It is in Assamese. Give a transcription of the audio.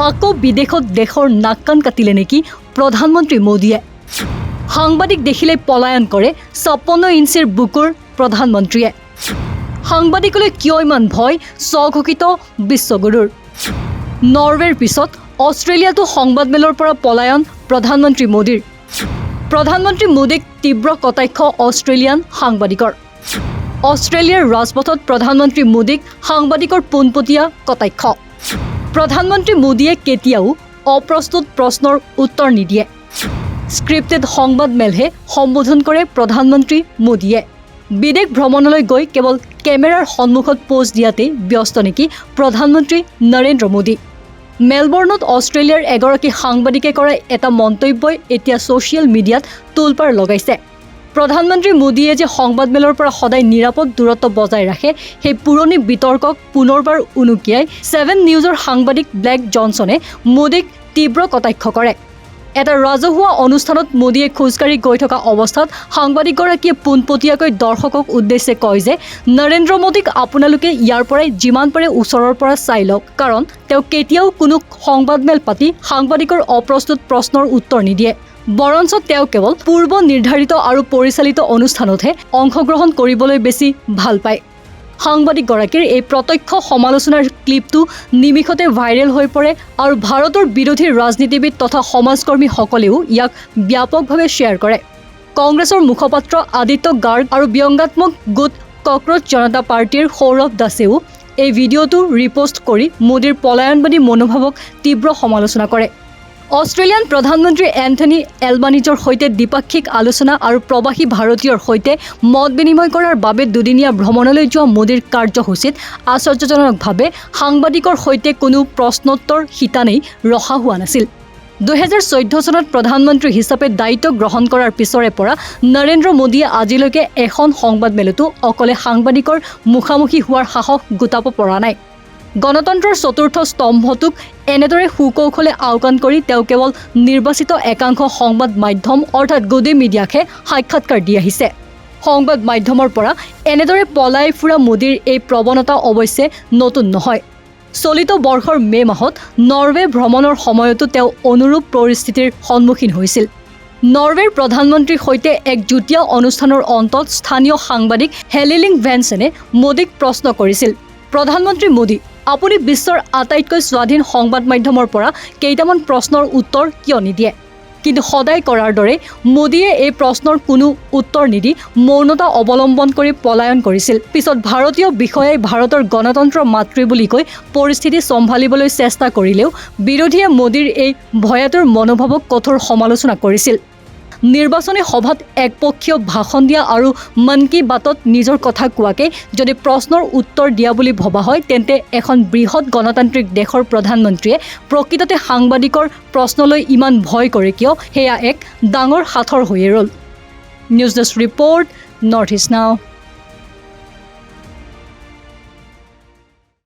আকৌ বিদেশত দেশৰ নাক কাণ কাটিলে নেকি প্ৰধানমন্ত্ৰী মোদীয়ে? সাংবাদিক দেখিলে পলায়ন কৰে 56 ইঞ্চিৰ বুকুৰ প্ৰধানমন্ত্ৰীয়ে। সাংবাদিকলৈ কিয় ইমান ভয় স্বঘোষিত বিশ্বগুৰুৰ? নৰৱেৰ পিছত অষ্ট্ৰেলিয়াতো সংবাদমেলৰ পৰা পলায়ন প্ৰধানমন্ত্ৰী মোদীৰ। প্ৰধানমন্ত্ৰী মোদীক তীব্ৰ কটাক্ষ অষ্ট্ৰেলিয়ান সাংবাদিকৰ। অষ্ট্ৰেলিয়াৰ ৰাজপথত প্ৰধানমন্ত্ৰী মোদীক সাংবাদিকৰ পোনপটীয়া কটাক্ষ। প্ৰধানমন্ত্ৰী মোদীয়ে কেতিয়াও অপ্ৰস্তুত প্ৰশ্নৰ উত্তৰ নিদিয়ে। স্ক্ৰিপ্টেড সংবাদমেলহে সম্বোধন কৰে প্ৰধানমন্ত্ৰী মোদীয়ে। বিদেশ ভ্ৰমণলৈ গৈ কেৱল কেমেৰাৰ সন্মুখত পোজ দিয়াতেই ব্যস্ত নেকি প্ৰধানমন্ত্ৰী নৰেন্দ্ৰ মোদী? মেলবৰ্ণত অষ্ট্ৰেলিয়াৰ এগৰাকী সাংবাদিকে কৰা এটা মন্তব্যই এতিয়া ছ'চিয়েল মিডিয়াত তোলপাৰ লগাইছে। প্ৰধানমন্ত্ৰী মোদীয়ে যে সংবাদমেলৰ পৰা সদায় নিৰাপদ দূৰত্ব বজাই ৰাখে, সেই পুৰণি বিতৰ্কক পুনৰবাৰ উনুকিয়াই 7 নিউজৰ সাংবাদিক ব্লেক জনছনে মোদীক তীব্ৰ কটাক্ষ কৰে। এটা ৰাজহুৱা অনুষ্ঠানত মোদীয়ে খোজকাঢ়ি গৈ থকা অৱস্থাত সাংবাদিকগৰাকীয়ে পোনপটীয়াকৈ দৰ্শকক উদ্দেশ্যে কয় যে নৰেন্দ্ৰ মোদীক আপোনালোকে ইয়াৰ পৰাই যিমান পাৰে ওচৰৰ পৰা চাই লওক, কাৰণ তেওঁ কেতিয়াও কোনো সংবাদমেল পাতি সাংবাদিকৰ অপ্ৰস্তুত প্ৰশ্নৰ উত্তৰ নিদিয়ে। বৰঞ্চ তেওঁ কেৱল পূৰ্ব নিৰ্ধাৰিত আৰু পৰিচালিত অনুষ্ঠানতহে অংশগ্ৰহণ কৰিবলৈ বেছি ভাল পায়। সাংবাদিকগৰাকীৰ এই প্ৰত্যক্ষ সমালোচনাৰ ক্লিপটো নিমিষতে ভাইৰেল হৈ পৰে আৰু ভাৰতৰ বিৰোধী ৰাজনীতিবিদ তথা সমাজকৰ্মীসকলেও ইয়াক ব্যাপকভাৱে শ্বেয়াৰ কৰে। কংগ্ৰেছৰ মুখপাত্ৰ আদিত্য গাৰ্গ আৰু ব্যংগাত্মক গোট কক্ৰজ জনতা পাৰ্টীৰ সৌৰভ দাসেও এই ভিডিঅ'টো ৰিপষ্ট কৰি মোদীৰ পলায়নবাদী মনোভাৱক তীব্ৰ সমালোচনা কৰে। অষ্ট্ৰেলিয়ান প্ৰধানমন্ত্ৰী এন্থনী এলবানিজৰ সৈতে দ্বিপাক্ষিক আলোচনা আৰু প্ৰৱাসী ভাৰতীয়ৰ সৈতে মত বিনিময় কৰাৰ বাবে দুদিনীয়া ভ্ৰমণলৈ যোৱা মোদীৰ কাৰ্যসূচীত আশ্চৰ্যজনকভাৱে সাংবাদিকৰ সৈতে কোনো প্ৰশ্নোত্তৰ শিতানেই ৰখা হোৱা নাছিল। 2014 চনত প্ৰধানমন্ত্ৰী হিচাপে দায়িত্ব গ্ৰহণ কৰাৰ পিছৰে পৰা নৰেন্দ্ৰ মোদীয়ে আজিলৈকে এখন সংবাদমেলতো অকলে সাংবাদিকৰ মুখামুখি হোৱাৰ সাহস গোটাব পৰা নাই। গণতন্ত্ৰৰ চতুৰ্থ স্তম্ভটোক এনেদৰে সুকৌশলে আওকাণ কৰি তেওঁ কেৱল নিৰ্বাচিত একাংশ সংবাদ মাধ্যম অৰ্থাৎ গদি মিডিয়াকহে সাক্ষাৎকাৰ দি আহিছে। সংবাদ মাধ্যমৰ পৰা এনেদৰে পলাই ফুৰা মোদীৰ এই প্ৰৱণতা অৱশ্যে নতুন নহয়। চলিত বৰ্ষৰ মে' মাহত নৰৱে ভ্ৰমণৰ সময়তো তেওঁ অনুৰূপ পৰিস্থিতিৰ সন্মুখীন হৈছিল। নৰৱেৰ প্ৰধানমন্ত্ৰীৰ সৈতে এক যুটীয়া অনুষ্ঠানৰ অন্তত স্থানীয় সাংবাদিক হেলিলিং ভেনছেনে মোদীক প্ৰশ্ন কৰিছিল, প্ৰধানমন্ত্ৰী মোদী, আপুনি বিশ্বৰ আটাইতকৈ স্বাধীন সংবাদ মাধ্যমৰ পৰা কেইটামান প্ৰশ্নৰ উত্তৰ কিয় নিদিয়ে? কিন্তু সদায় কৰাৰ দৰে মোদীয়ে এই প্ৰশ্নৰ কোনো উত্তৰ নিদি মৌনতা অৱলম্বন কৰি পলায়ন কৰিছিল। পিছত ভাৰতীয় বিষয়াই ভাৰতৰ গণতন্ত্ৰ মাতৃ বুলি কৈ পৰিস্থিতি চম্ভালিবলৈ চেষ্টা কৰিলেও বিৰোধীয়ে মোদীৰ এই ভয়াতুৰ মনোভাৱক কঠোৰ সমালোচনা কৰিছিল। নিৰ্বাচনী সভাত একপক্ষীয় ভাষণ দিয়া আৰু মন কী বাতত নিজৰ কথা কোৱাকে যদি প্ৰশ্নৰ উত্তৰ দিয়া বুলি ভবা হয়, তেন্তে এখন বৃহৎ গণতান্ত্ৰিক দেশৰ প্ৰধানমন্ত্ৰীয়ে প্ৰকৃততে সাংবাদিকৰ প্ৰশ্নলৈ ইমান ভয় কৰে কিয়, সেয়া এক ডাঙৰ সাঁথৰ হৈয়ে ৰ'ল। News desk report, north east নাও।